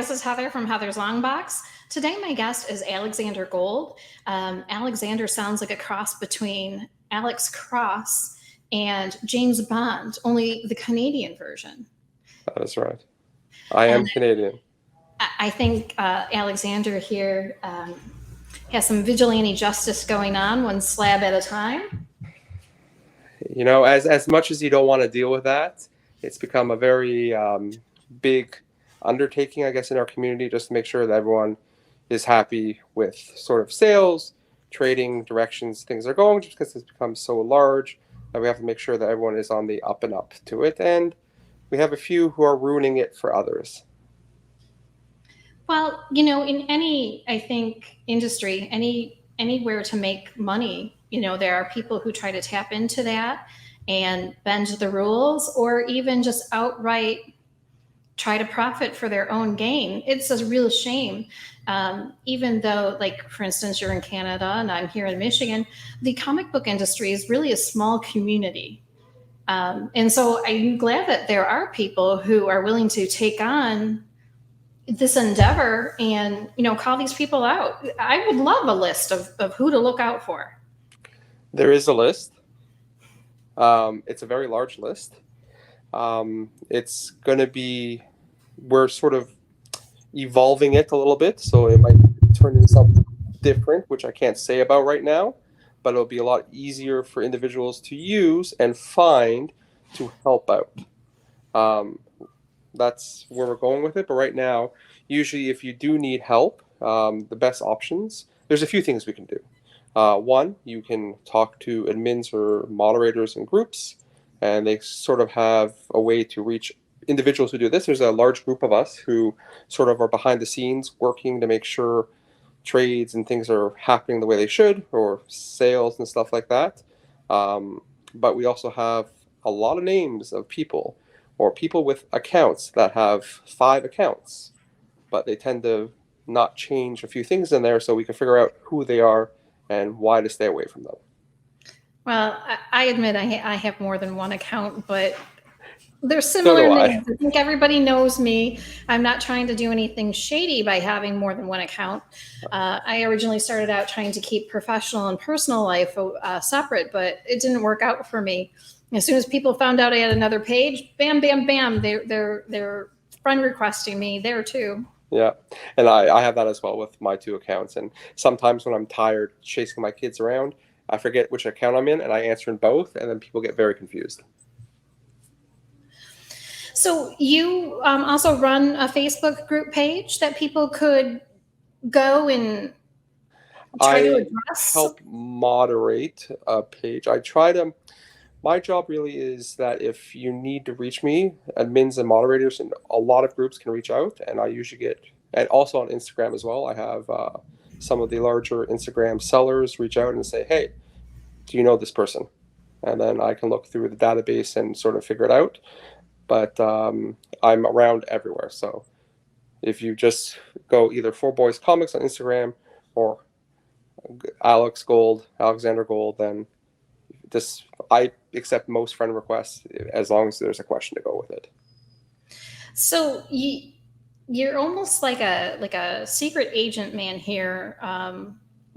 this is Heather from Heather's Longbox. Today, my guest is Alexander Gold. Alexander sounds like a cross between Alex Cross and James Bond, only the Canadian version. That is right. I am And Canadian. I think Alexander here has some vigilante justice going on, one slab at a time. You know, as much as you don't want to deal with that, it's become a very big undertaking, I guess, in our community, just to make sure that everyone is happy with sort of sales, trading, directions things are going, just because it's become so large that we have to make sure that everyone is on the up and up to it. And we have a few who are ruining it for others. Well, in any, I think, industry, anywhere to make money, there are people who try to tap into that and bend the rules, or even just outright try to profit for their own gain. It's a real shame. Even though, like, for instance, you're in Canada and I'm here in Michigan, the comic book industry is really a small community. And so I'm glad that there are people who are willing to take on this endeavor and call these people out. I would love a list of who to look out for. There is a list. It's a very large list. It's going to be, we're sort of evolving it a little bit, so it might turn into something different, which I can't say about right now, but it'll be a lot easier for individuals to use and find to help out. That's where we're going with it. But right now, usually if you do need help, the best options, there's a few things we can do. One, you can talk to admins or moderators in groups, and they sort of have a way to reach individuals who do this. There's a large group of us who sort of are behind the scenes working to make sure trades and things are happening the way they should, or sales and stuff like that. But we also have a lot of names of people, or people with accounts that have 5 accounts, but they tend to not change a few things in there, so we can figure out who they are and why to stay away from them. Well, I admit I have more than one account, but they're So similar do I. names. I think everybody knows me. I'm not trying to do anything shady by having more than one account. I originally started out trying to keep professional and personal life separate, but it didn't work out for me. As soon as people found out I had another page, bam, bam, bam, they're friend requesting me there too. Yeah, and I have that as well with my 2 accounts. And sometimes when I'm tired chasing my kids around, I forget which account I'm in, and I answer in both, and then people get very confused. So you also run a Facebook group page that people could go and try to I address? help moderate a page. I try to. My job really is that if you need to reach me, admins and moderators in a lot of groups can reach out, and I usually get, and also on Instagram as well. I have some of the larger Instagram sellers reach out and say, "Hey, do you know this person?" And then I can look through the database and sort of figure it out. But I'm around everywhere, so if you just go either Four Boys Comics on Instagram or Alexander Gold, then this I accept most friend requests as long as there's a question to go with it. So you're almost like a secret agent man here,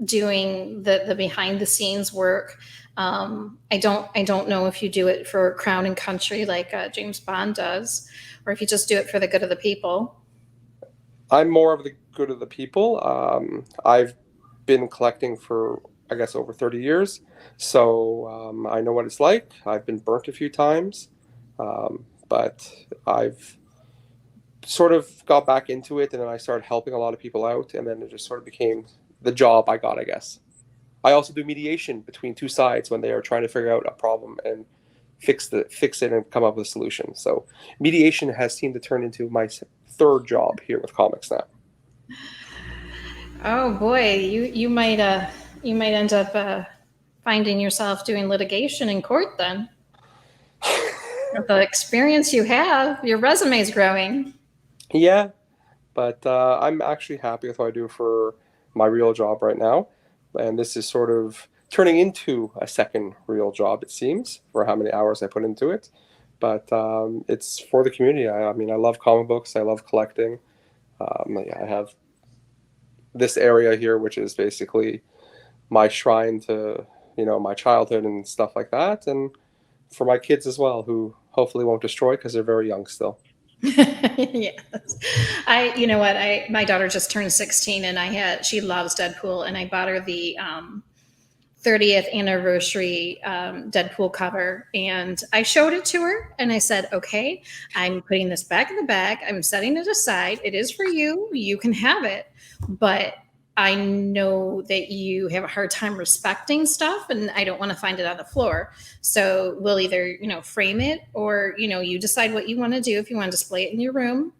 doing the behind the scenes work. I don't know if you do it for Crown and Country like James Bond does, or if you just do it for the good of the people. I'm more of the good of the people. I've been collecting for, I guess, over 30 years, so I know what it's like. I've been burnt a few times, but I've sort of got back into it, and then I started helping a lot of people out, and then it just sort of became the job I got, I guess. I also do mediation between 2 sides when they are trying to figure out a problem and fix it and come up with a solution. So mediation has seemed to turn into my 3rd job here with comics now. Oh boy, you might end up finding yourself doing litigation in court then. With the experience you have, your resume's growing. Yeah, but I'm actually happy with what I do for my real job right now, and this is sort of turning into a second real job, it seems, for how many hours I put into it. But it's for the community. I mean, I love comic books. I love collecting. Yeah, I have this area here, which is basically my shrine to, my childhood and stuff like that, and for my kids as well, who hopefully won't destroy because they're very young still. Yes. You know what, my daughter just turned 16 and she loves Deadpool and I bought her the 30th anniversary Deadpool cover. And I showed it to her and I said, okay, I'm putting this back in the bag. I'm setting it aside. It is for you. You can have it. But I know that you have a hard time respecting stuff and I don't want to find it on the floor. So we'll either, frame it or, you decide what you want to do if you want to display it in your room.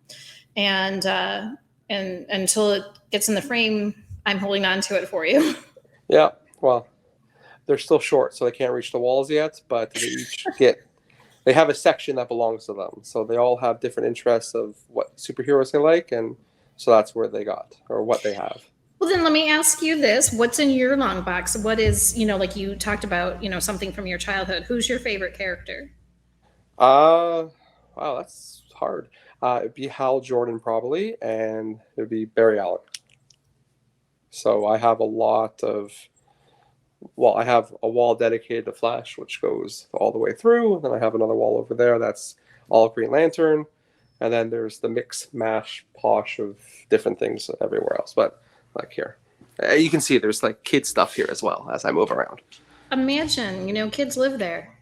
And until it gets in the frame, I'm holding on to it for you. Yeah, well, they're still short, so they can't reach the walls yet, but they have a section that belongs to them. So they all have different interests of what superheroes they like, and so that's where they got, or what they have. Well, then let me ask you this. What's in your long box? What is, like you talked about, something from your childhood. Who's your favorite character? Uh, wow, that's hard. It'd be Hal Jordan probably, and it'd be Barry Allen. So I have a lot of, well, I have a wall dedicated to Flash, which goes all the way through. And then I have another wall over there that's all Green Lantern. And then there's the mix, mash, posh of different things everywhere else. But like here, you can see there's like kid stuff here as well as I move around. Imagine, kids live there.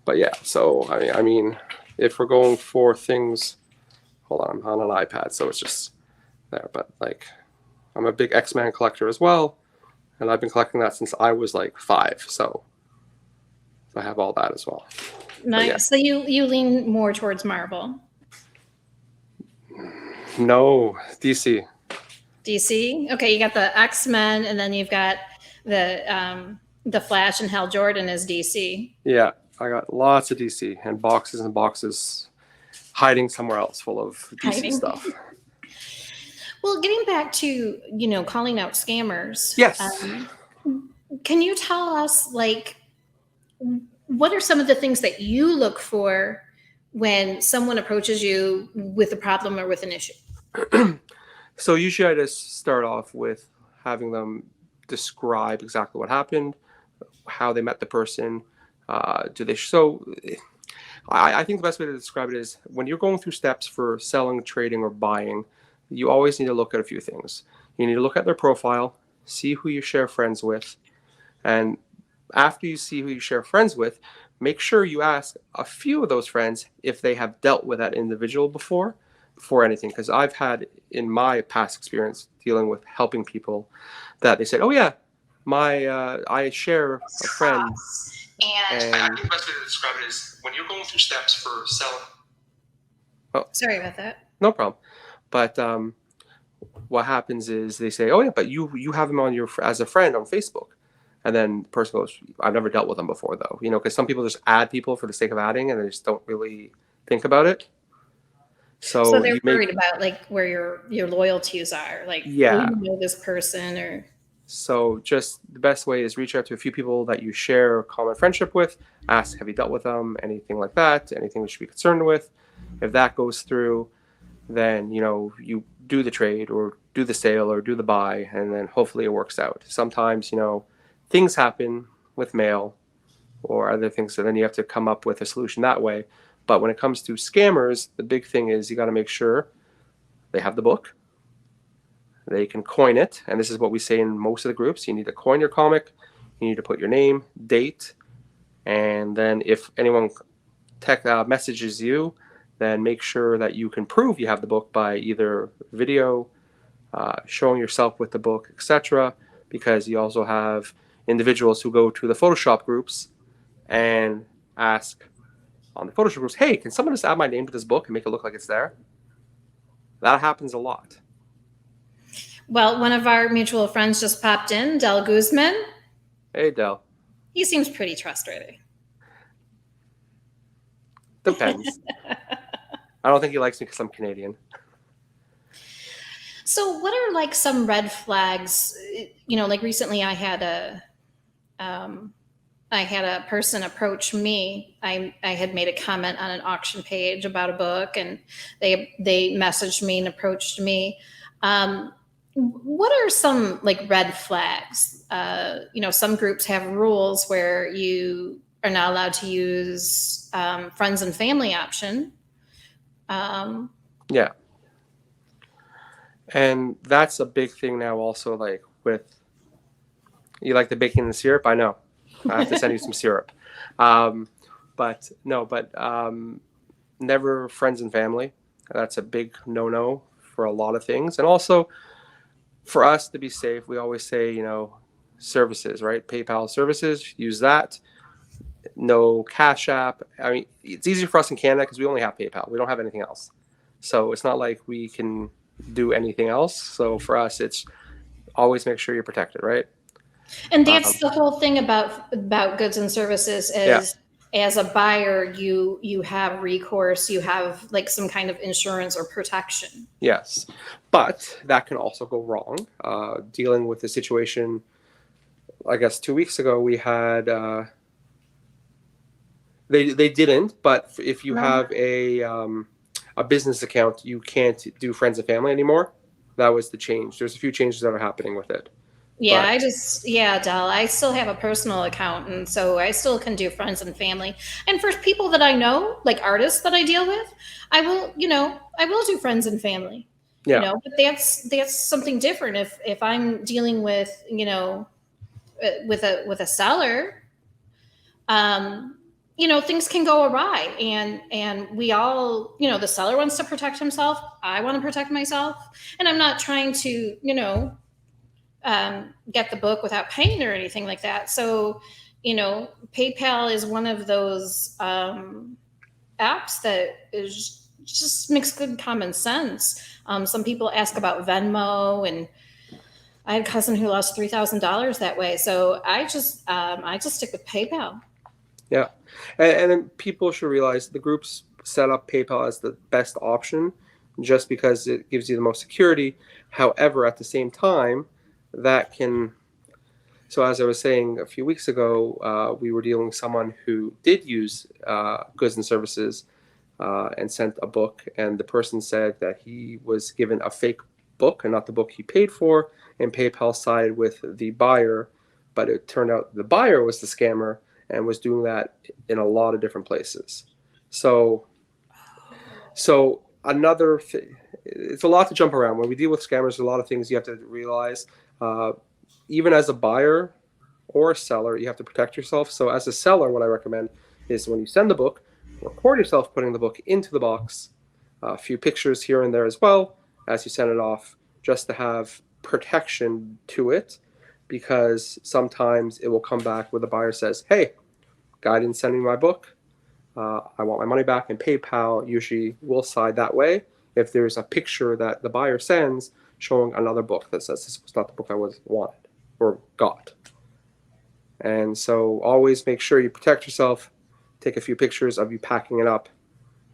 But yeah, so I mean, if we're going for things, hold on, I'm on an iPad, so it's just there. But like, I'm a big X-Men collector as well, and I've been collecting that since I was like 5. So I have all that as well. Nice. Yeah. So you lean more towards Marvel. No, DC. DC. Okay, you got the X-Men, and then you've got the Flash and Hal Jordan as DC. Yeah, I got lots of DC and boxes hiding somewhere else full of DC stuff. Well, getting back to, calling out scammers. Yes. Can you tell us, like, what are some of the things that you look for when someone approaches you with a problem or with an issue? So usually I just start off with having them describe exactly what happened, how they met the person. I think the best way to describe it is when you're going through steps for selling, trading, or buying, you always need to look at a few things. You need to look at their profile, see who you share friends with, and after you see who you share friends with, make sure you ask a few of those friends if they have dealt with that individual before anything. Because I've had in my past experience dealing with helping people that they said, "Oh yeah, I share a friend." And I think the best way to describe it is when you're going through steps for selling. Oh, sorry about that. No problem. But what happens is they say, "Oh yeah, but you have him on as a friend on Facebook," and then the person goes, "I've never dealt with them before, though." Because some people just add people for the sake of adding, and they just don't really think about it. So they're worried about like where your loyalties are, like, yeah, do you know this person or. So just the best way is reach out to a few people that you share a common friendship with. Ask, have you dealt with them? Anything like that? Anything we should be concerned with? If that goes through, then you do the trade or do the sale or do the buy, and then hopefully it works out. Sometimes things happen with mail or other things, so then you have to come up with a solution that way. But when it comes to scammers, the big thing is you got to make sure they have the book. They can coin it, and this is what we say in most of the groups. You need to coin your comic. You need to put your name, date, and then if anyone messages you, then make sure that you can prove you have the book by either video, showing yourself with the book, etc. Because you also have individuals who go to the Photoshop groups and ask on the Photoshop groups, "Hey, can someone just add my name to this book and make it look like it's there?" That happens a lot. Well, one of our mutual friends just popped in, Del Guzman. Hey, Del. He seems pretty trustworthy. Depends. I don't think he likes me because I'm Canadian. So what are like some red flags? Like recently I had I had a person approach me. I had made a comment on an auction page about a book, and they messaged me and approached me. What are some like red flags? Some groups have rules where you are not allowed to use friends and family option. Um, Yeah. And that's a big thing now also, like with, you like the baking and the syrup? I know. I have to send you some syrup. Um, but no, but never friends and family. That's a big no-no for a lot of things. And also for us to be safe, we always say, services, right? PayPal services, use that. No Cash App. I mean, it's easier for us in Canada because we only have PayPal. We don't have anything else. So it's not like we can do anything else. So for us, it's always make sure you're protected, right? And that's Um, the whole thing about goods and services yeah. is as a buyer, you have recourse, you have like some kind of insurance or protection. Yes. But that can also go wrong. Dealing with the situation, I guess 2 weeks ago, we had, they didn't, but if you No. have a business account, you can't do friends and family anymore. That was the change. There's a few changes that are happening with it. Yeah, But Dell, I still have a personal account, and so I still can do friends and family. And for people that I know, like artists that I deal with, I will do friends and family. yeah, But that's something different. If I'm dealing with, with a seller, things can go awry, and we all, the seller wants to protect himself. I want to protect myself, and I'm not trying to, get the book without paying or anything like that. So, PayPal is one of those apps that is just makes good common sense. Some people ask about Venmo, and I had a cousin who lost $3,000 that way. So I just stick with PayPal. yeah. And then people should realize the groups set up PayPal as the best option just because it gives you the most security. However, at the same time, that can. So, as I was saying a few weeks ago, we were dealing with someone who did use goods and services and sent a book, and the person said that he was given a fake book and not the book he paid for, and PayPal sided with the buyer, but it turned out the buyer was the scammer and was doing that in a lot of different places. So, so another thing, it's a lot to jump around. When we deal with scammers, there's a lot of things you have to realize. Uh, Even as a buyer or a seller, you have to protect yourself. So, as a seller, what I recommend is when you send the book, record yourself putting the book into the box, a few pictures here and there as well as you send it off, just to have protection to it, because sometimes it will come back where the buyer says, "Hey, guy didn't send me my book. I want my money back." And PayPal usually will side that way if there's a picture that the buyer sends showing another book that says this was not the book I was wanted or got. And so always make sure you protect yourself. Take a few pictures of you packing it up,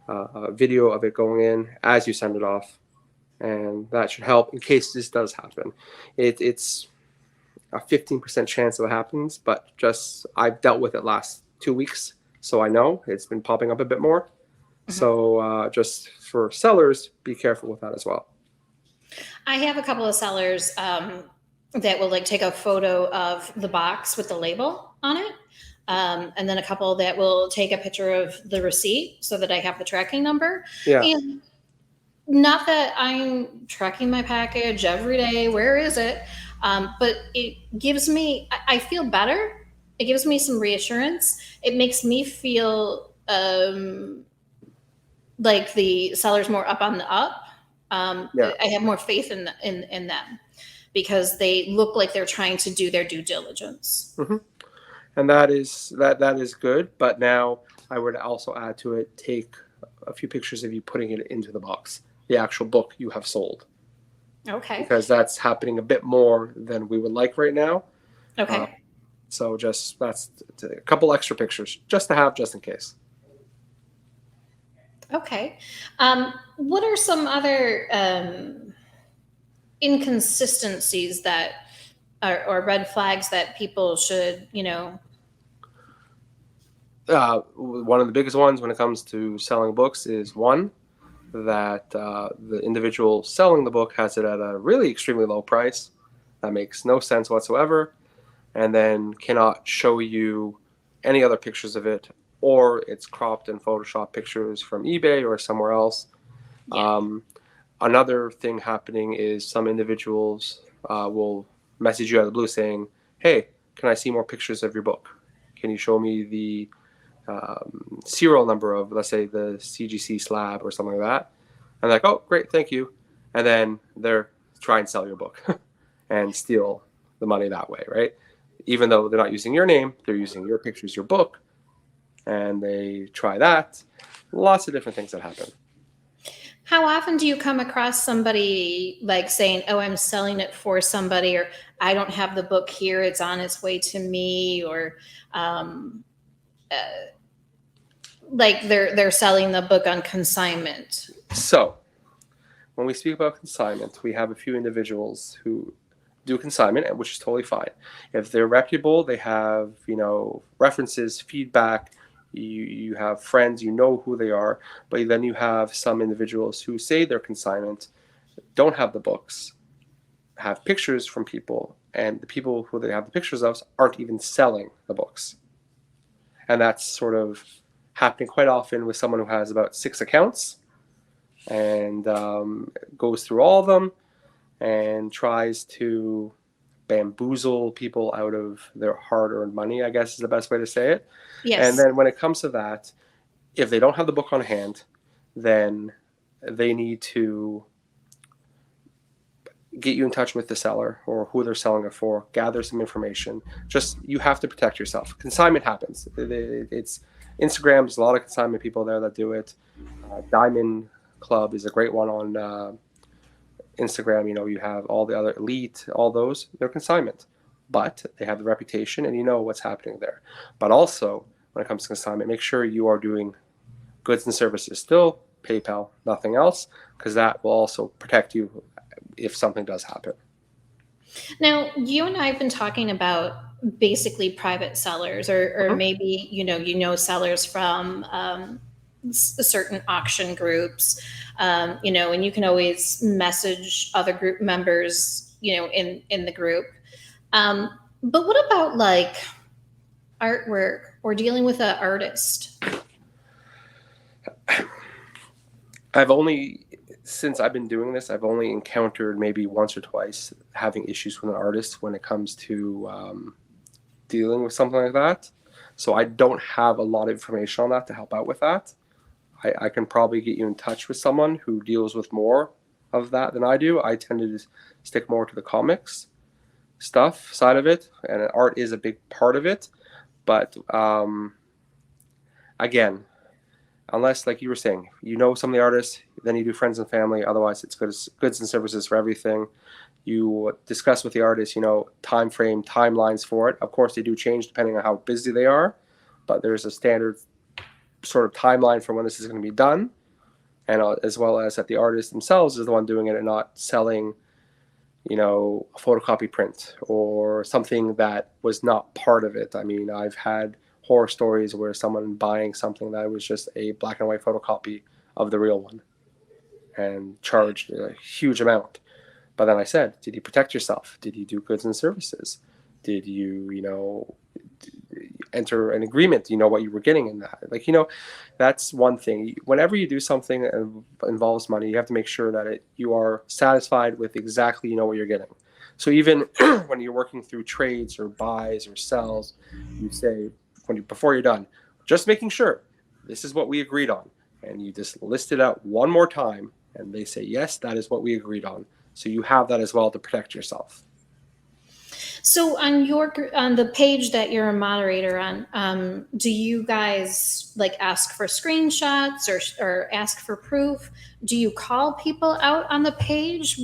a video of it going in as you send it off, and that should help in case this does happen. It's a 15% chance that it happens, but just I've dealt with it last 2 weeks, so I know it's been popping up a bit more. Mhm. So just for sellers, be careful with that as well. I have a couple of sellers that will like take a photo of the box with the label on it. And then a couple that will take a picture of the receipt so that I have the tracking number. Yeah, And not that I'm tracking my package every day, where is it? But it gives me, I feel better. It gives me some reassurance. It makes me feel like the seller's more up on the up. yeah. I have more faith in them because they look like they're trying to do their due diligence. hmm And that is good. But now I would also add to it: take a few pictures of you putting it into the box, the actual book you have sold, Okay. because that's happening a bit more than we would like right now. Uh, Okay. so just that's a couple extra pictures just to have just in case. Okay. What are some other inconsistencies that or red flags that people should, One of the biggest ones when it comes to selling books is one that the individual selling the book has it at a really extremely low price that makes no sense whatsoever, and then cannot show you any other pictures of it, or it's cropped and Photoshop pictures from eBay or somewhere else. Yeah. Another thing happening is some individuals will message you out of the blue saying, "Hey, can I see more pictures of your book? Can you show me the serial number of, let's say, the CGC slab or something like that?" And like, "Oh, great, thank you." And then they're try and sell your book and steal the money that way, right? Even though they're not using your name, they're using your pictures, your book, and they try that. Lots of different things that happen. How often do you come across somebody like saying, "Oh, I'm selling it for somebody," or "I don't have the book here; it's on its way to me," or um, uh, like they're selling the book on consignment? So when we speak about consignment, we have a few individuals who do consignment, which is totally fine. If they're reputable, they have, references, feedback, you have friends, you know who they are. But then you have some individuals who say they're consignment, don't have the books, have pictures from people, and the people who they have the pictures of aren't even selling the books. And that's sort of happening quite often with someone who has about 6 accounts and goes through all of them and tries to bamboozle people out of their hard-earned money, I guess is the best way to say it. And Yes. then when it comes to that, if they don't have the book on hand, then they need to get you in touch with the seller or who they're selling it for, gather some information. Just, you have to protect yourself. Consignment happens. It's Instagram, there's a lot of consignment people there that do it. Diamond Club is a great one on Instagram. You have all the other Elite, all those, they're consignment, but they have the reputation and you know what's happening there. But also, when it comes to consignment, make sure you are doing goods and services still, PayPal, nothing else, because that will also protect you if something does happen. Now, you and I have been talking about basically private sellers, or Mhm. maybe sellers from certain auction groups, and you can always message other group members, in the group. But what about like artwork or dealing with an artist? I've only, since I've been doing this, I've only encountered maybe once or twice having issues with an artist when it comes to dealing with something like that. So I don't have a lot of information on that to help out with that. I can probably get you in touch with someone who deals with more of that than I do. I tend to stick more to the comics stuff side of it, and art is a big part of it. But again, unless, like you were saying, some of the artists, then you do friends and family. Otherwise, it's goods and services for everything. You discuss with the artist, time frame, timelines for it. Of course, they do change depending on how busy they are, but there's a standard sort of timeline for when this is going to be done, and as well as that the artist themselves is the one doing it and not selling, a photocopy print or something that was not part of it. I mean, I've had horror stories where someone buying something that was just a black and white photocopy of the real one and charged a huge amount. But then I said, did you protect yourself? Did you do goods and services? Did you, enter an agreement? You know what you were getting in that? That's one thing. Whenever you do something that involves money, you have to make sure that you are satisfied with exactly what you're getting. So even when you're working through trades or buys or sells, you say before you're done, just making sure this is what we agreed on, and you just list it out one more time, and they say yes, that is what we agreed on. So you have that as well to protect yourself. So on the page that you're a moderator on, do you guys like ask for screenshots or ask for proof? Do you call people out on the page,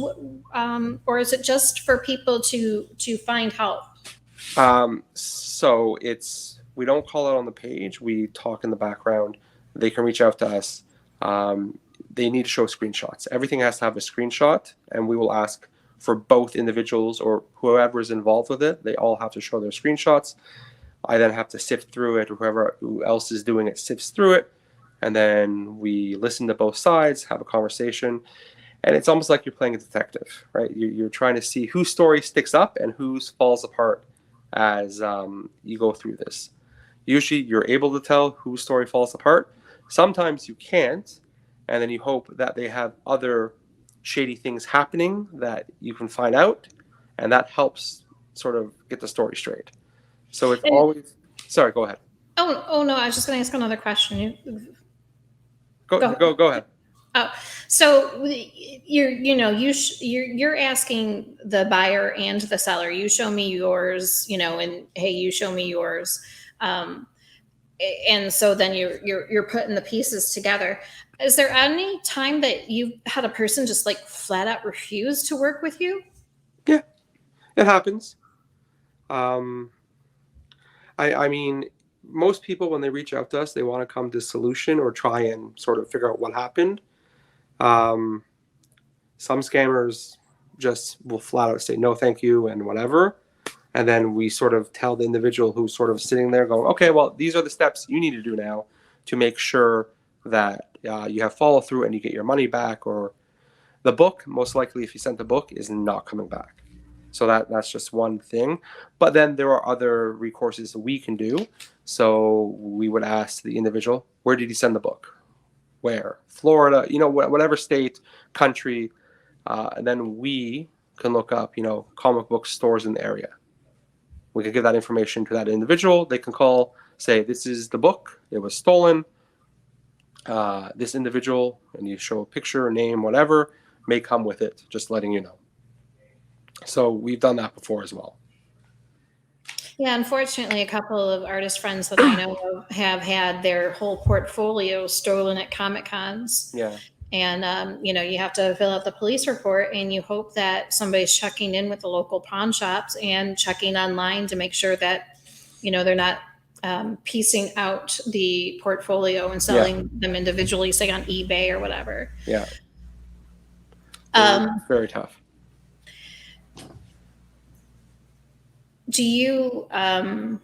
or is it just for people to find help? So we don't call it on the page. We talk in the background. They can reach out to us. They need to show screenshots. Everything has to have a screenshot, and we will ask for both individuals or whoever is involved with it. They all have to show their screenshots. I then have to sift through it, or who else is doing it sifts through it, and then we listen to both sides, have a conversation, and it's almost like you're playing a detective, right? You're trying to see whose story sticks up and whose falls apart as you go through this. Usually, you're able to tell whose story falls apart. Sometimes you can't, and then you hope that they have other shady things happening that you can find out, and that helps sort of get the story straight. So it's And always. Sorry, go ahead. oh no, I was just going to ask another question. Go. Go ahead. Oh, so you're asking the buyer and the seller. You show me yours, and hey, you show me yours, um, and so then you're putting the pieces together. Is there any time that you had a person just like flat out refuse to work with you? Yeah, it happens. Um, I mean, most people when they reach out to us, they want to come to a solution or try and sort of figure out what happened. Um, some scammers just will flat out say no, thank you, and whatever. And then we sort of tell the individual who's sort of sitting there going, okay, well, these are the steps you need to do now to make sure that you have follow through and you get your money back. Or the book, most likely, if you sent the book, is not coming back. So that's just one thing. But then there are other recourses that we can do. So we would ask the individual, where did you send the book? Where? Florida, whatever state, country. And then we can look up, comic book stores in the area. We can give that information to that individual. They can call, say, this is the book. It was stolen. This individual, and you show a picture, a name, whatever, may come with it, just letting you know. So we've done that before as well. Yeah, unfortunately, a couple of artist friends that I know of have had their whole portfolio stolen at Comic Cons. Yeah. And, you have to fill out the police report and you hope that somebody's checking in with the local pawn shops and checking online to make sure that, they're not piecing out the portfolio and selling them individually, say on eBay or whatever. Yeah. It's very tough. Do you, oh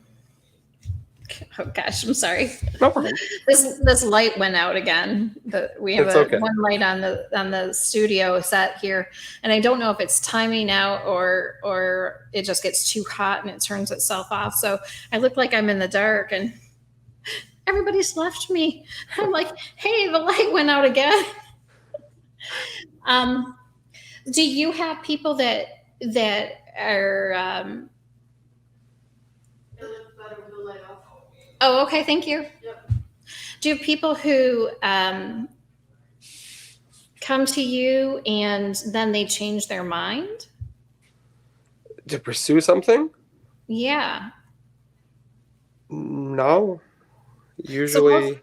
gosh, I'm sorry. No problem. This light went out again. We have okay. One light on the studio set here, and I don't know if it's timing out or it just gets too hot and it turns itself off. So I look like I'm in the dark, and everybody's left me. I'm like, hey, the light went out again. Do you have people that are? Oh, okay. Thank you. Yep. Do people who come to you and then they change their mind to pursue something? Yeah. No. Usually. So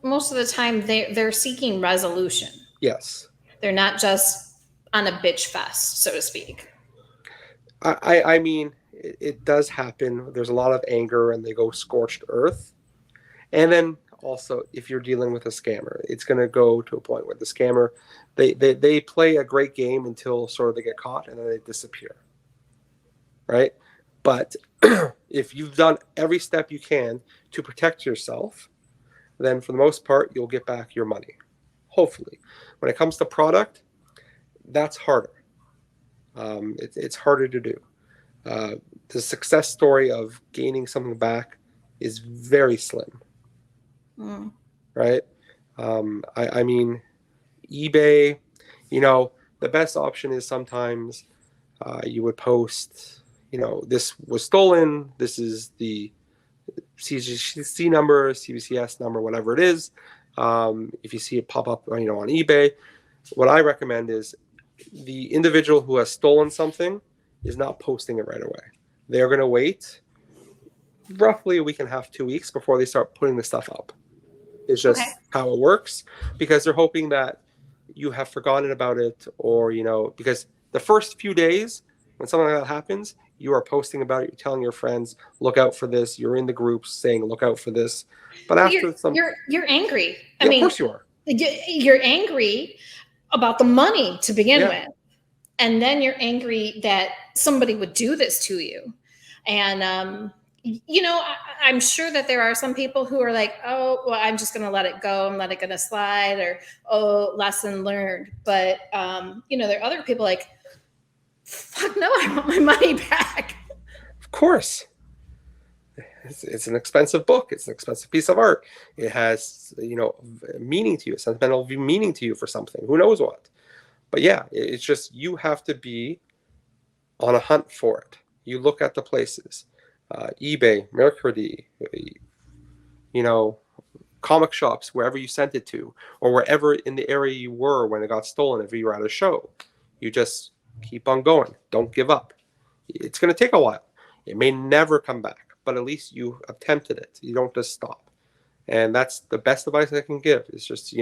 most of the time they're seeking resolution. Yes. They're not just on a bitch fest, so to speak. I mean, it does happen. There's a lot of anger and they go scorched earth. And then also, if you're dealing with a scammer, it's going to go to a point where the scammer, they play a great game until sort of they get caught and then they disappear. Right? But if you've done every step you can to protect yourself, then for the most part, you'll get back your money. Hopefully. When it comes to product, that's harder. It's harder to do. The success story of gaining something back is very slim. Right? I mean, eBay, the best option is sometimes you would post, this was stolen. This is the CGC number, CBCS number, whatever it is. If you see it pop up, on eBay, what I recommend is the individual who has stolen something is not posting it right away. They're going to wait roughly a week and a half, 2 weeks before they start putting the stuff up. It's just how it works, because they're hoping that you have forgotten about it, or, because the first few days when something like that happens, you are posting about it, you're telling your friends, look out for this. You're in the groups saying, look out for this. But after you're angry. I mean, of course you are. You're angry about the money to begin with. And then you're angry that somebody would do this to you. And I'm sure that there are some people who are like, oh, well, I'm just going to let it go. I'm letting it going to slide, or, oh, lesson learned. But, there are other people like, fuck no, I want my money back. Of course. It's an expensive book. It's an expensive piece of art. It has, meaning to you, sentimental meaning to you for something. Who knows what? But yeah, it's just you have to be on a hunt for it. You look at the places, eBay, Mercari, you know, comic shops, wherever you sent it to, or wherever in the area you were when it got stolen. If you were at a show, you just keep on going. Don't give up. It's going to take a while. It may never come back, but at least you attempted it. You don't just stop. And that's the best advice I can give. Is just,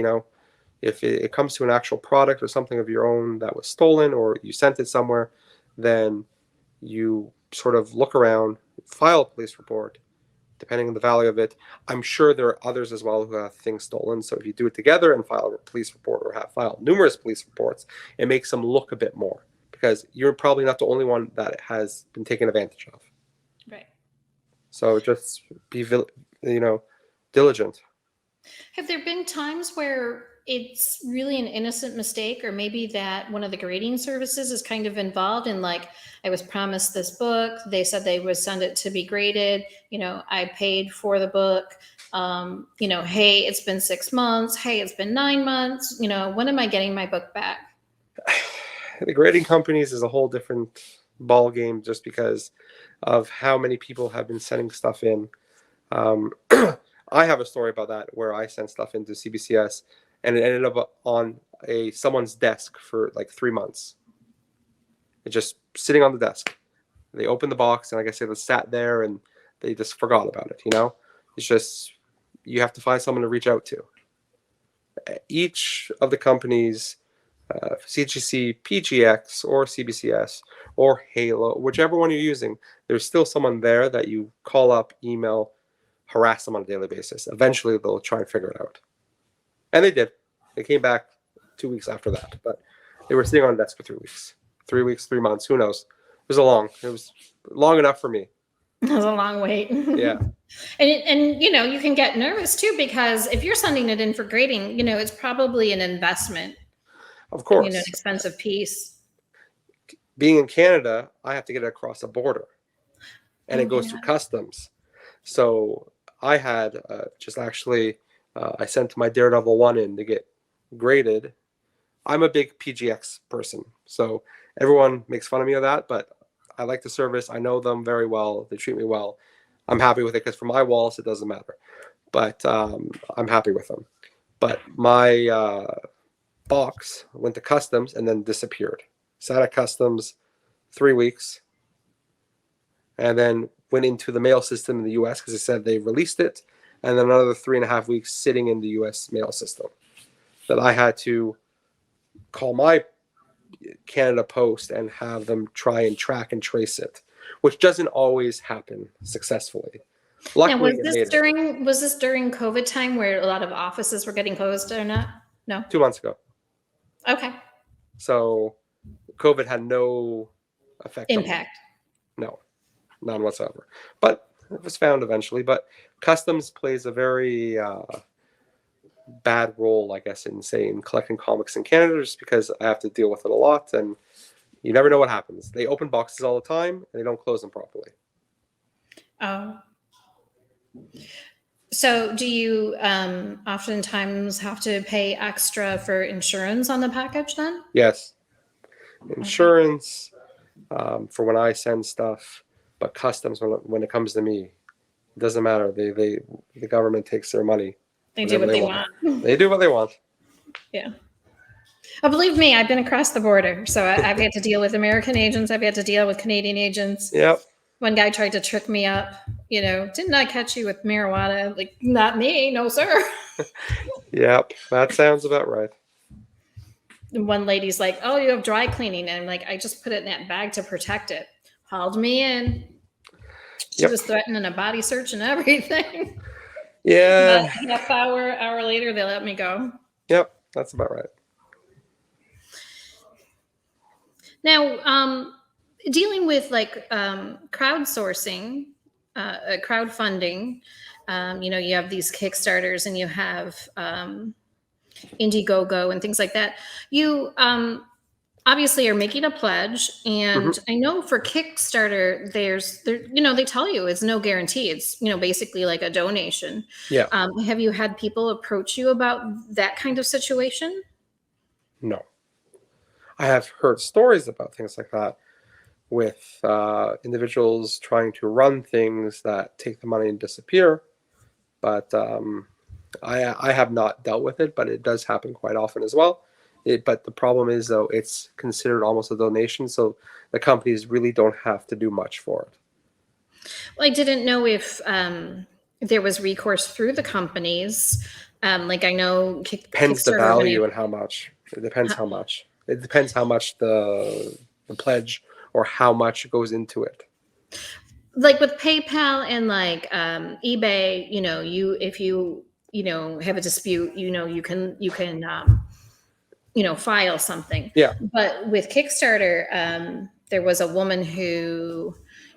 if it comes to an actual product or something of your own that was stolen or you sent it somewhere, then you sort of look around, file a police report, depending on the value of it. I'm sure there are others as well who have things stolen. So if you do it together and file a police report or have filed numerous police reports, it makes them look a bit more because you're probably not the only one that has been taken advantage of. Right. So just be, diligent. Have there been times where it's really an innocent mistake, or maybe that one of the grading services is kind of involved in, like, I was promised this book, they said they would send it to be graded, I paid for the book, hey, it's been 6 months, hey, it's been 9 months, when am I getting my book back? The grading companies is a whole different ball game just because of how many people have been sending stuff in. I have a story about that where I sent stuff into CBCS and it ended up on someone's desk for like 3 months. It's just sitting on the desk. They opened the box and like I said, it sat there and they just forgot about it. It's just you have to find someone to reach out to. Each of the companies, CGC, PGX, or CBCS, or Halo, whichever one you're using, there's still someone there that you call up, email, harass them on a daily basis. Eventually, they'll try and figure it out. And they did. They came back 2 weeks after that, but they were sitting on a desk for 3 weeks. 3 weeks, 3 months, who knows? It was long enough for me. It was a long wait. Yeah. And you can get nervous too, because if you're sending it in for grading, it's probably an investment. Of course. An expensive piece. Being in Canada, I have to get it across the border. And it goes through customs. So I had I sent my Daredevil 1 in to get graded. I'm a big PGX person. So everyone makes fun of me of that, but I like the service. I know them very well. They treat me well. I'm happy with it because for my walls, it doesn't matter. But I'm happy with them. But my box went to customs and then disappeared. Sat at customs 3 weeks and then went into the mail system in the US because they said they released it, and then another 3.5 weeks sitting in the US mail system that I had to call my Canada Post and have them try and track and trace it, which doesn't always happen successfully. Luckily, now, was this during COVID time where a lot of offices were getting closed or not? No. 2 months ago. Okay. So COVID had no effect. Impact. No, none whatsoever. But it was found eventually. But customs plays a very bad role, I guess, in collecting comics in Canada, just because I have to deal with it a lot, and you never know what happens. They open boxes all the time, and they don't close them properly. Oh. So do you oftentimes have to pay extra for insurance on the package then? Yes. Insurance for when I send stuff, but customs when it comes to me, it doesn't matter. The government takes their money. They do what they want. They do what they want. Yeah. Oh, believe me, I've been across the border. So I've had to deal with American agents. I've had to deal with Canadian agents. Yep. One guy tried to trick me up. Didn't I catch you with marijuana? Like, not me. No, sir. Yep. That sounds about right. And one lady's like, oh, you have dry cleaning. And I'm like, I just put it in that bag to protect it. Hauled me in. She was threatening a body search and everything. Yeah. But half hour later, they let me go. Yep. That's about right. Now, dealing with like crowdsourcing, crowdfunding. You have these Kickstarters and you have Indiegogo and things like that. You obviously are making a pledge, Hmm. and I know for Kickstarter, they tell you it's no guarantee. It's basically like a donation. Yeah. Have you had people approach you about that kind of situation? No. I have heard stories about things like that with individuals trying to run things that take the money and disappear. But I have not dealt with it, but it does happen quite often as well. But the problem is, though, it's considered almost a donation, so the companies really don't have to do much for it. Well, I didn't know if there was recourse through the companies. Like I know Depends the Kickstarter when value and how much. It depends how much. It depends how much the pledge or how much goes into it. like with PayPal and like eBay, if you have a dispute, you can file something. Yeah. But with Kickstarter, there was a woman who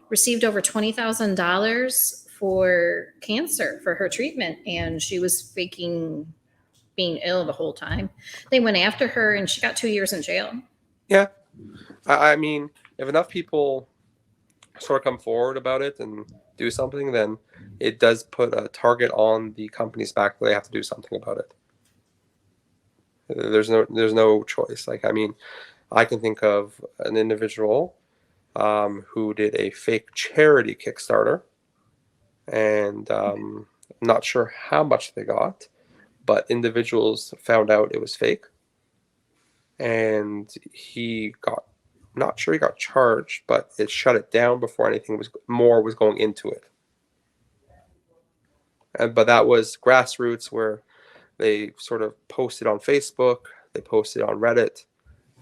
received over $20,000 for cancer for her treatment, and she was faking being ill the whole time. They went after her, and she got 2 years in jail. Yeah. I mean, if enough people sort of come forward about it and do something, then it does put a target on the company's back that they have to do something about it. There's no choice. Like, I mean, I can think of an individual who did a fake charity Kickstarter, and I'm not sure how much they got, but individuals found out it was fake, and he got not sure he got charged, but it shut it down before anything was going into it. But that was grassroots, where they sort of posted on Facebook, they posted on Reddit,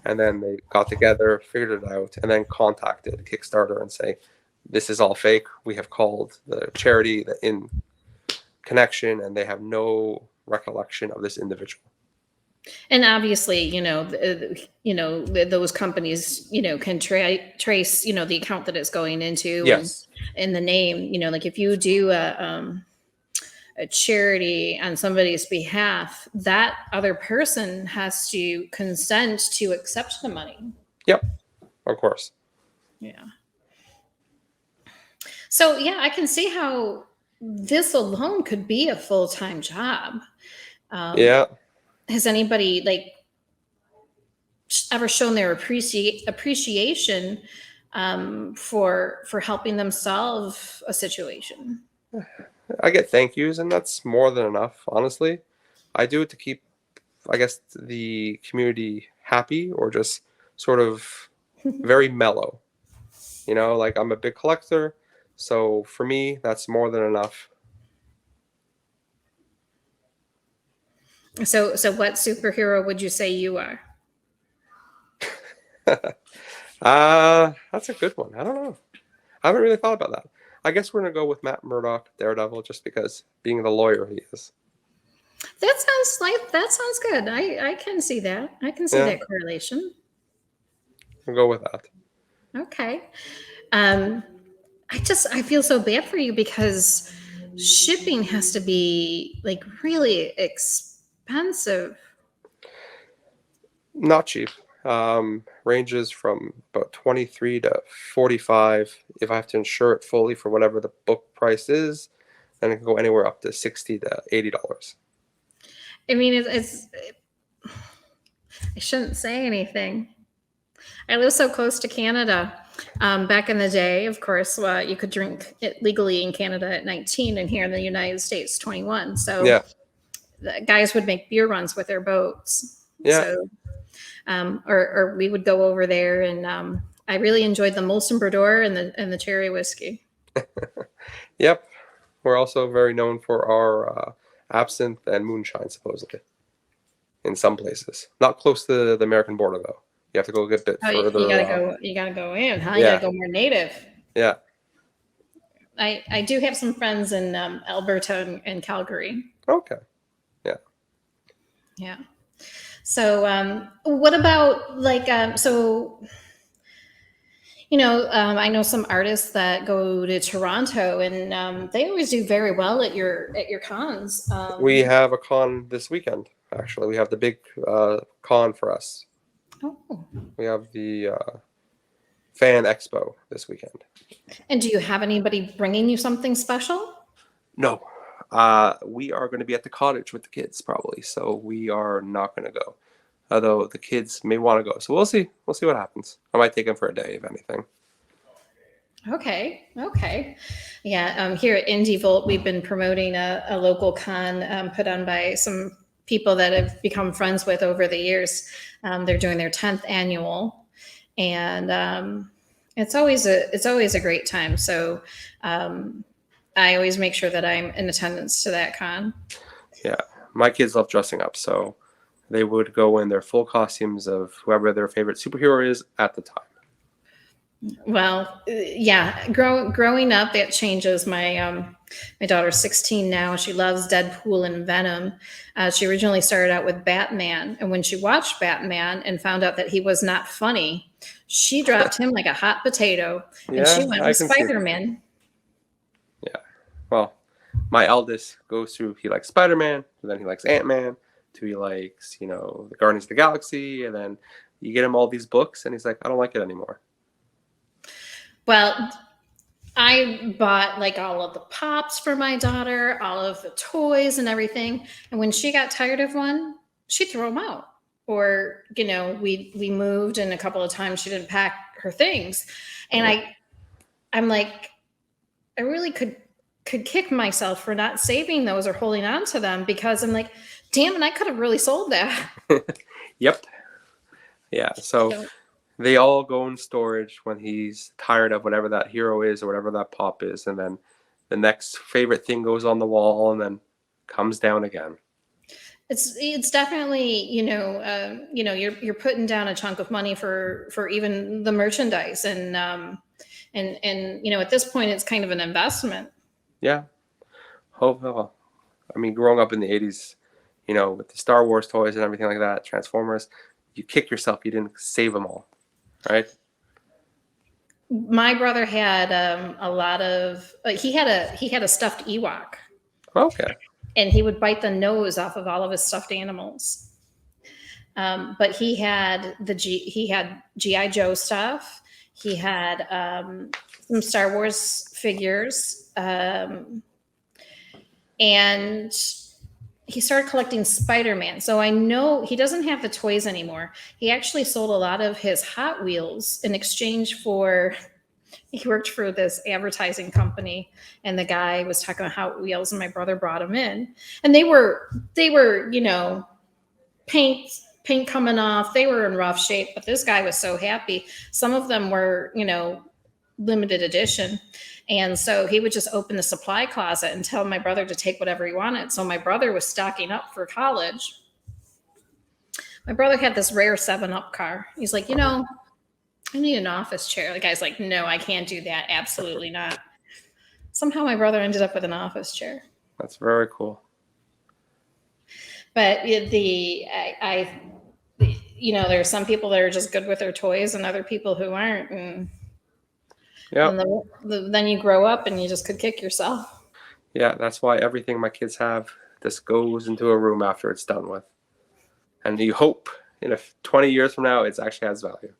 and then they got together, figured it out, and then contacted Kickstarter and say, "This is all fake. We have called the charity in connection, and they have no recollection of this individual." And obviously, those companies, can trace, the account that it's going into, Yes. and the name, like if you do a charity on somebody's behalf, that other person has to consent to accept the money. Yep. Of course. Yeah. So yeah, I can see how this alone could be a full-time job. Um, Yeah. has anybody like ever shown their appreciation for helping them solve a situation? I get thank yous, and that's more than enough, honestly. I do it to keep, I guess, the community happy, or just sort of very mellow. Like, I'm a big collector, so for me, that's more than enough. So what superhero would you say you are? That's a good one. I don't know. I haven't really thought about that. I guess we're gonna go with Matt Murdock, Daredevil, just because being the lawyer he is. That sounds good. I can see that. I can see Yeah, that correlation. we'll go with that. Okay. Um, I feel so bad for you because shipping has to be like really expensive. Not cheap. Ranges from about 23 to 45. If I have to insure it fully for whatever the book price is, then it can go anywhere up to 60 to $80. I mean, I shouldn't say anything. I live so close to Canada. Back in the day, of course, you could drink it legally in Canada at 19, and here in the United States, 21. So Yeah, the guys would make beer runs with their boats. yeah, So, or we would go over there, and I really enjoyed the Molson Brador and the cherry whiskey. yep. We're also very known for our absinthe and moonshine, supposedly, in some places. Not close to the American border, though. You have to go a bit Oh, you further. gotta go. You gotta go in, huh? You gotta Yeah, go more native. yeah. I do have some friends in Alberta and Calgary. Okay. Yeah. Yeah. So, what about like, so I know some artists that go to Toronto, and they always do very well at your cons. We have a con this weekend. Actually, we have the big con for us. Oh, We have the fan expo this weekend. and do you have anybody bringing you something special? No, we are going to be at the cottage with the kids probably, so we are not going to go. Although the kids may want to go, so we'll see. We'll see what happens. I might take them for a day, if anything. Okay, okay. Yeah, here at Indie Volt, we've been promoting a local con put on by some people that have become friends with over the years. They're doing their 10th annual, and it's always a great time. So I always make sure that I'm in attendance to that con. Yeah, my kids love dressing up, so they would go in their full costumes of whoever their favorite superhero is at the time. Well, yeah, growing up, that changes. My daughter's 16 now. She loves Deadpool and Venom. She originally started out with Batman, and when she watched Batman and found out that he was not funny, she dropped him like a hot potato, and she Yeah, went I with can see that. Spider-Man. Yeah. Well, my eldest goes through, he likes Spider-Man, and then he likes Ant-Man, to he likes, the Guardians of the Galaxy, and then you get him all these books, and he's like, I don't like it anymore. Well, I bought like all of the pops for my daughter, all of the toys and everything. And when she got tired of one, she'd throw them out. Or, we moved and a couple of times she didn't pack her things. And I'm like, I really could kick myself for not saving those or holding on to them, because I'm like, damn it, I could have really sold that. Yep. Yeah. So they all go in storage when he's tired of whatever that hero is or whatever that pop is, and then the next favorite thing goes on the wall and then comes down again. It's definitely, you're putting down a chunk of money for even the merchandise, and at this point it's kind of an investment. Yeah. Well, I mean, growing up in the 80s, with the Star Wars toys and everything like that, Transformers, you kick yourself you didn't save them all, right? My brother had a lot of he had a stuffed Ewok, Okay. and he would bite the nose off of all of his stuffed animals. But he had he had GI Joe stuff. He had some Star Wars figures, and he started collecting Spider-Man. So I know he doesn't have the toys anymore. He actually sold a lot of his Hot Wheels in exchange for. He worked for this advertising company, and the guy was talking about Hot Wheels, and my brother brought them in, and they were paint coming off. They were in rough shape, but this guy was so happy. Some of them were, limited edition. And so he would just open the supply closet and tell my brother to take whatever he wanted. So my brother was stocking up for college. My brother had this rare 7-Up car. He's like, I need an office chair. The guy's like, no, I can't do that. Absolutely not. Somehow my brother ended up with an office chair. That's very cool. But there are some people that are just good with their toys and other people who aren't. And then you grow up and you just could kick yourself. Yeah, that's why everything my kids have just goes into a room after it's done with. And you hope in 20 years from now, it actually has value.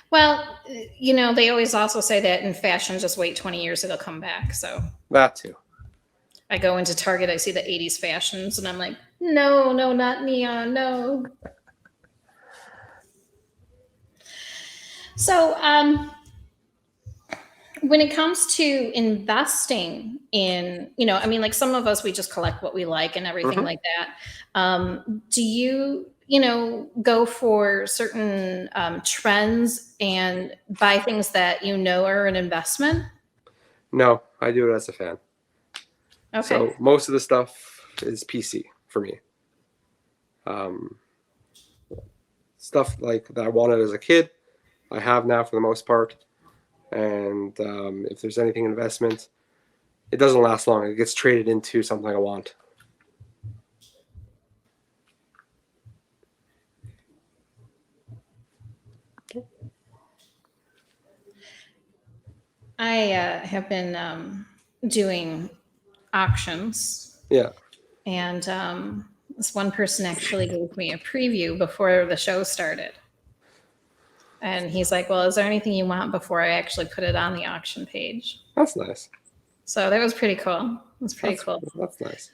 Well, they always also say that in fashion, just wait 20 years, it'll come back. So that too. I go into Target, I see the 80s fashions, and I'm like, no, not neon, no. So when it comes to investing in, like some of us, we just collect what we like and everything like that. Do you, go for certain trends and buy things that are an investment? No, I do it as a fan. Okay. So most of the stuff is PC for me. Stuff like that I wanted as a kid, I have now for the most part. And if there's anything investment, it doesn't last long. It gets traded into something I want. I have been doing auctions, Yeah, and this one person actually gave me a preview before the show started. And he's like, "Well, is there anything you want before I actually put it on the auction page?" that's nice. So that was pretty cool. It was pretty That's cool. that's nice.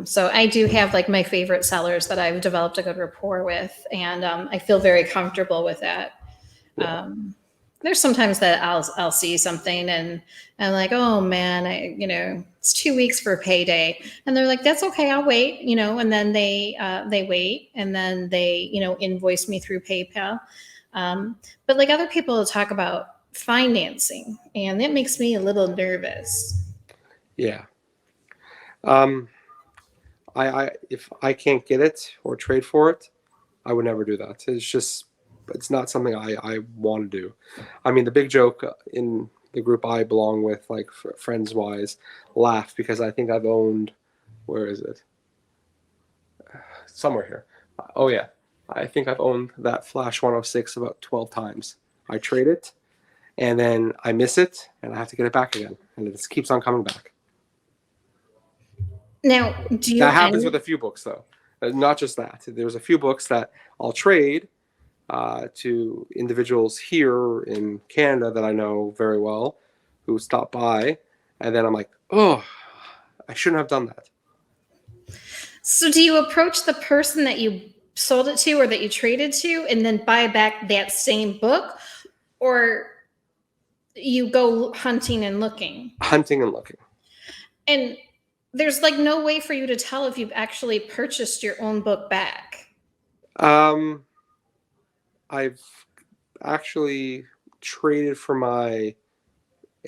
So I do have like my favorite sellers that I've developed a good rapport with, and I feel very comfortable with that. Yeah. There's sometimes that I'll see something and I'm like, oh man, it's 2 weeks for payday, and they're like, that's okay, I'll wait, and then they wait, and then they invoice me through PayPal. But like other people will talk about financing, and that makes me a little nervous. Yeah. Um, I if I can't get it or trade for it, I would never do that. It's not something I want to do. I mean, the big joke in the group I belong with, like friends wise, laugh because I think I've owned, where is it? Somewhere here. Oh yeah, I think I've owned that Flash 106 about 12 times. I trade it, and then I miss it, and I have to get it back again, and it just keeps on coming back. Now, do you That happens with end a few books, though. Not just that. There's a few books that I'll trade to individuals here in Canada that I know very well who stop by, and then I'm like, oh, I shouldn't have done that. So do you approach the person that you sold it to or that you traded to and then buy back that same book, or you go hunting and looking? Hunting and looking. And there's like no way for you to tell if you've actually purchased your own book back. Um, I've actually traded for my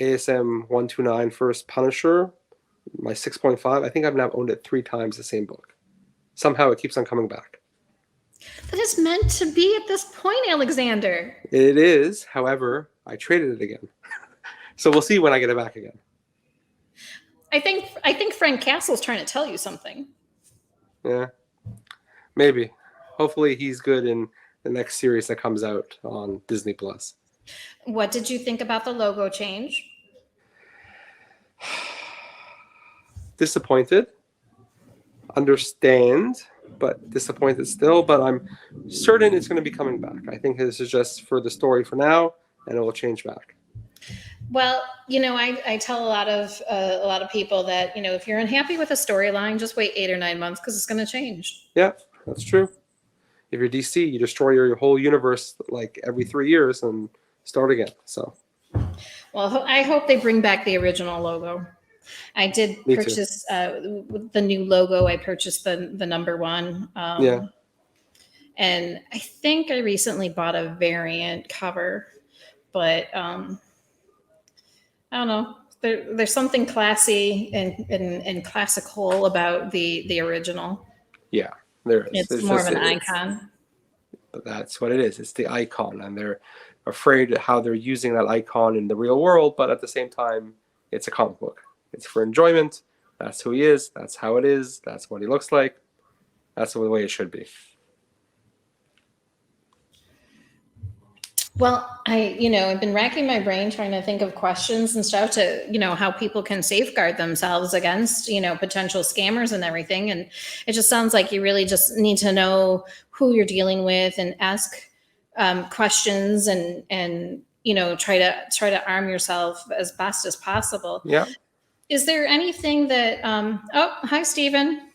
ASM 129 First Punisher, my 6.5. I think I've now owned it 3 times, the same book. Somehow it keeps on coming back. That is meant to be at this point, Alexander. It is, however, I traded it again. So we'll see when I get it back again. I think Frank Castle's trying to tell you something. Yeah, maybe. Hopefully he's good in the next series that comes out on Disney Plus. What did you think about the logo change? Disappointed. Understand, but disappointed still. But I'm certain it's going to be coming back. I think this is just for the story for now, and it will change back. Well, I tell a lot of people that if you're unhappy with a storyline, just wait 8 or 9 months because it's going to change. Yeah, that's true. If you're DC, you destroy your whole universe like every 3 years and start again. So, well, I hope they bring back the original logo. I did me too. purchase the new logo. I purchased the number one. Yeah. And I think I recently bought a variant cover, but I don't know. There's something classy and classical about the original. Yeah, there is. It's There's more just of an icon. but that's what it is. It's the icon, and they're afraid how they're using that icon in the real world. But at the same time, it's a comic book. It's for enjoyment. That's who he is. That's how it is. That's what he looks like. That's the way it should be. Well, I've been racking my brain trying to think of questions and stuff to, how people can safeguard themselves against, potential scammers and everything. And it just sounds like you really just need to know who you're dealing with and ask questions and try to arm yourself as best as possible. Yeah. Is there anything that? Oh, hi, Stephen.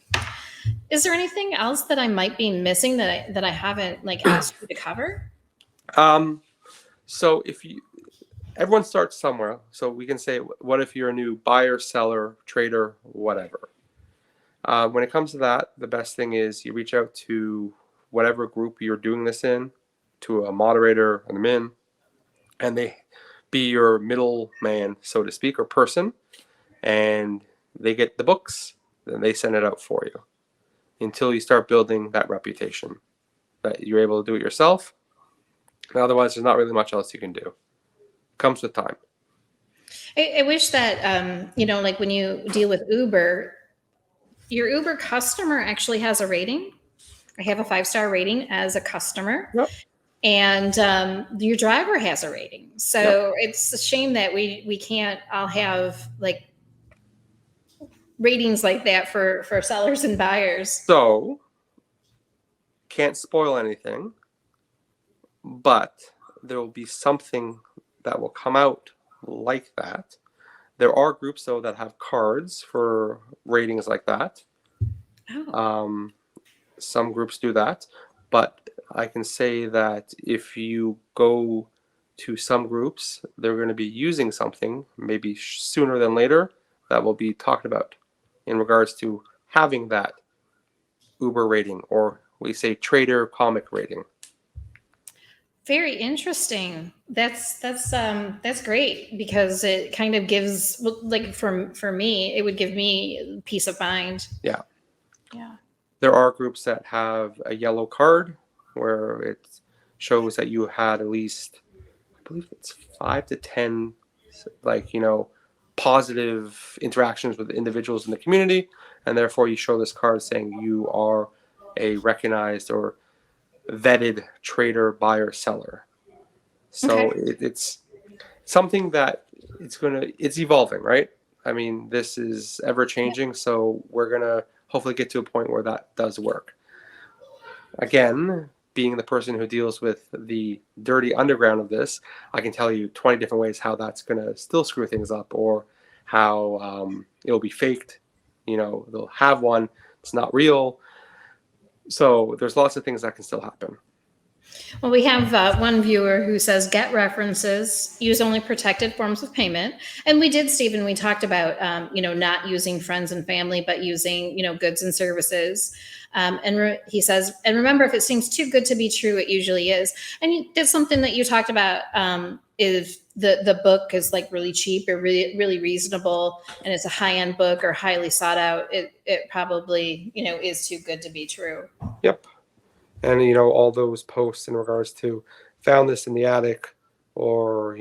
Is there anything else that I might be missing that I haven't like asked you to cover? So everyone starts somewhere. So we can say, what if you're a new buyer, seller, trader, whatever. When it comes to that, the best thing is you reach out to whatever group you're doing this in, to a moderator, an admin, and they be your middleman, so to speak, or person, and they get the books, then they send it out for you until you start building that reputation that you're able to do it yourself. And otherwise, there's not really much else you can do. Comes with time. I wish that like when you deal with Uber, your Uber customer actually has a rating. I have a 5-star rating as a customer. Yep. and your driver has a rating. So it's a shame that we can't all have like ratings like that for sellers and buyers. So, can't spoil anything, but there will be something that will come out like that. There are groups, though, that have cards for ratings like that. Oh. Some groups do that, but I can say that if you go to some groups, they're going to be using something maybe sooner than later that will be talked about in regards to having that Uber rating, or we say trader comic rating. Very interesting. That's great because it kind of gives, like, for me, it would give me peace of mind. Yeah. Yeah. There are groups that have a yellow card where it shows that you had at least, I believe it's 5 to 10, like, positive interactions with individuals in the community, and therefore you show this card saying you are a recognized or vetted trader, buyer, seller. So Okay. it's something that it's evolving, right? I mean, this is ever changing, so we're gonna hopefully get to a point where that does work. Again, being the person who deals with the dirty underground of this, I can tell you 20 different ways how that's gonna still screw things up, or how it'll be faked. They'll have one, it's not real. So there's lots of things that can still happen. Well, we have one viewer who says, get references, use only protected forms of payment. And we did, Stephen, we talked about, not using friends and family, but using, goods and services. He says, and remember, if it seems too good to be true, it usually is. And that's something that you talked about, if the book is like really cheap or really, really reasonable, and it's a high-end book or highly sought out, it probably, is too good to be true. Yep. And all those posts in regards to found this in the attic, or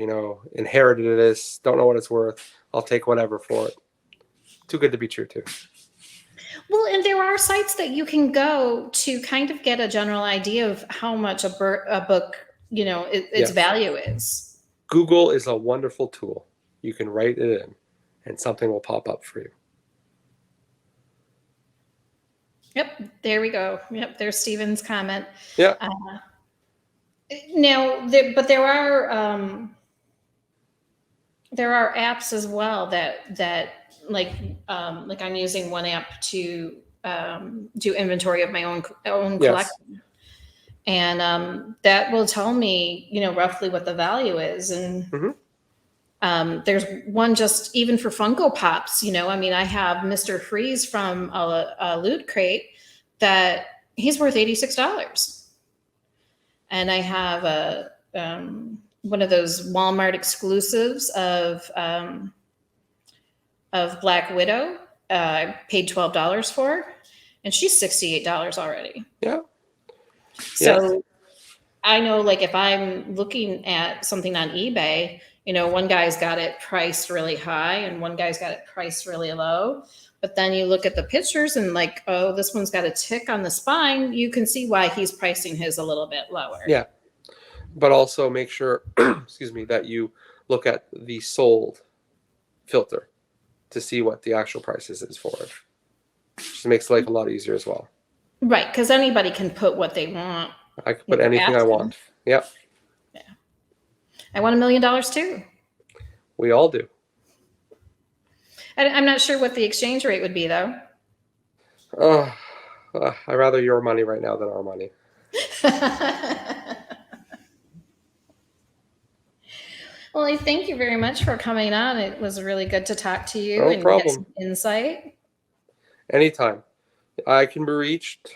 inherited this, don't know what it's worth, I'll take whatever for it. Too good to be true too. Well, and there are sites that you can go to kind of get a general idea of how much a book, its Yes. value is. Google is a wonderful tool. You can write it in and something will pop up for you. Yep, there we go. Yep, there's Stephen's comment. Yeah. Now, but there are apps as well that like I'm using one app to do inventory of my own Yes. collection, and that will tell me roughly what the value is. And there's one just even for Funko Pops. I have Mr. Freeze from a Loot Crate that he's worth $86, and I have a one of those Walmart exclusives of Black Widow. I paid $12 for, and she's $68 already. Yeah. So yes. I know, like, if I'm looking at something on eBay, one guy's got it priced really high and one guy's got it priced really low. But then you look at the pictures and like, oh, this one's got a tick on the spine. You can see why he's pricing his a little bit lower. Yeah. But also make sure, excuse me, that you look at the sold filter to see what the actual prices is for it. Just makes life a lot easier as well. Right, because anybody can put what they want. I can put anything I want. Yep. Yeah. I want $1 million too. We all do. I'm not sure what the exchange rate would be, though. I'd rather your money right now than our money. Well, I thank you very much for coming on. It was really good to talk to you No and problem. get some insight. Anytime. I can be reached,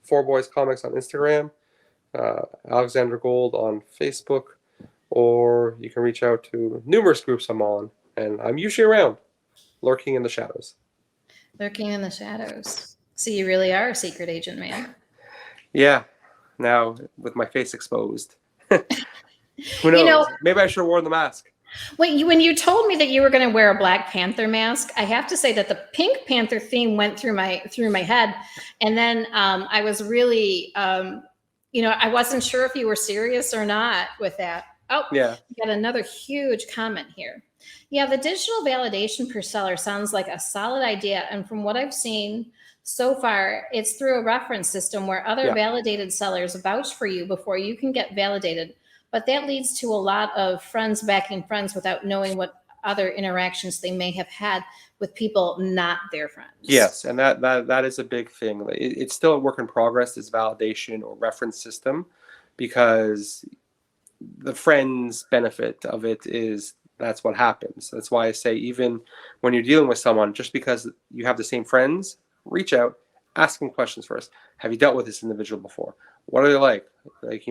Four Boys Comics on Instagram, Alexander Gold on Facebook, or you can reach out to numerous groups I'm on, and I'm usually around, lurking in the shadows. Lurking in the shadows. So you really are a secret agent, man. Yeah. Now, with my face exposed. Who knows? Maybe I should have worn the mask. When you told me that you were going to wear a Black Panther mask, I have to say that the Pink Panther theme went through my head, and then I was really I wasn't sure if you were serious or not with that. Oh, Yeah. we got another huge comment here. Yeah, the digital validation per seller sounds like a solid idea. And from what I've seen so far, it's through a reference system where other Yeah. validated sellers vouch for you before you can get validated. But that leads to a lot of friends backing friends without knowing what other interactions they may have had with people not their friends. Yes, and that is a big thing. It's still a work in progress, this validation or reference system, because the friends benefit of it is that's what happens. That's why I say even when you're dealing with someone, just because you have the same friends, reach out, ask them questions first. Have you dealt with this individual before? What are they like? Like,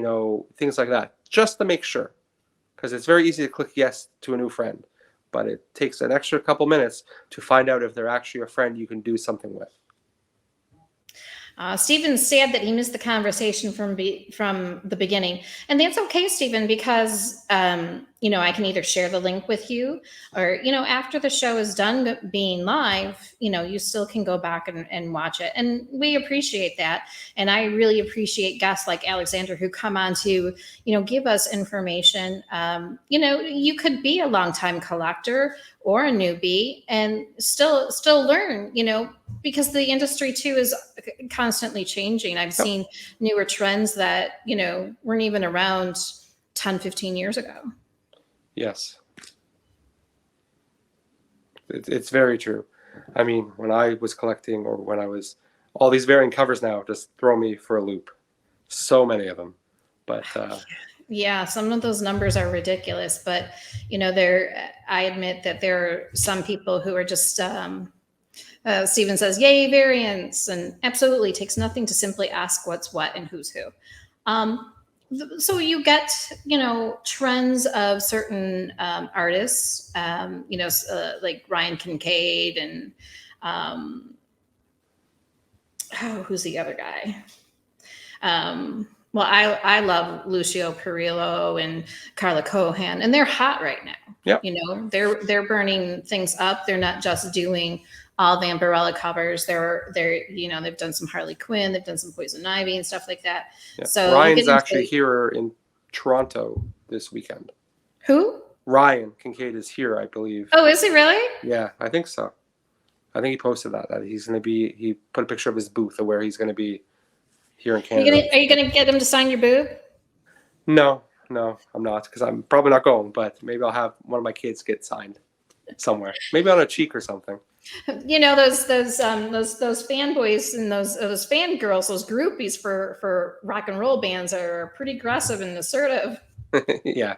things like that, just to make sure. Because it's very easy to click yes to a new friend, but it takes an extra couple minutes to find out if they're actually a friend you can do something with. Stephen's sad that he missed the conversation from the beginning, and that's okay, Stephen, because I can either share the link with you, or after the show is done being live, you still can go back and watch it, and we appreciate that. And I really appreciate guests like Alexander who come on to give us information. You could be a longtime collector or a newbie and still learn, because the industry too is constantly changing. I've seen newer trends that, weren't even around 10, 15 years ago. Yes. It's very true. I mean, when I was collecting, or when I was, all these varying covers now just throw me for a loop. So many of them. But yeah, some of those numbers are ridiculous, but I admit that there are some people who are just Stephen says, yay, variants, and absolutely takes nothing to simply ask what's what and who's who. So you get, trends of certain artists, like Ryan Kincaid and who's the other guy? Well, I love Lucio Perillo and Carla Cohan, and they're hot right now. Yep. They're burning things up. They're not just doing all Vampirella covers. They're they've done some Harley Quinn, they've done some Poison Ivy and stuff like that. Yeah. So Ryan's actually here in Toronto this weekend. Who? Ryan Kincaid is here, I believe. Oh, is he really? Yeah, I think so. I think he posted that he's going to be. He put a picture of his booth of where he's going to be here in Canada. Are you gonna get him to sign your boob? No, I'm not, because I'm probably not going. But maybe I'll have one of my kids get signed somewhere, maybe on a cheek or something. Those fanboys and those fangirls, those groupies for rock and roll bands are pretty aggressive and assertive. Yeah.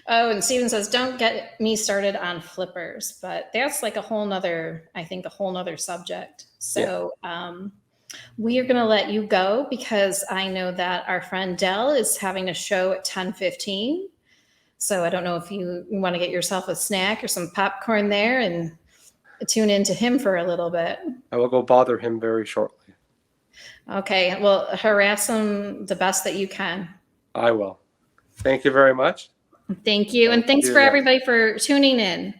Oh, and Steven says, don't get me started on flippers, but that's like a whole nother subject. So we are going to let you go, because I know that our friend Dell is having a show at 10:15. So I don't know if you want to get yourself a snack or some popcorn there and tune into him for a little bit. I will go bother him very shortly. Okay. Well, harass him the best that you can. I will. Thank you very much. Thank you. And thanks for everybody for tuning in.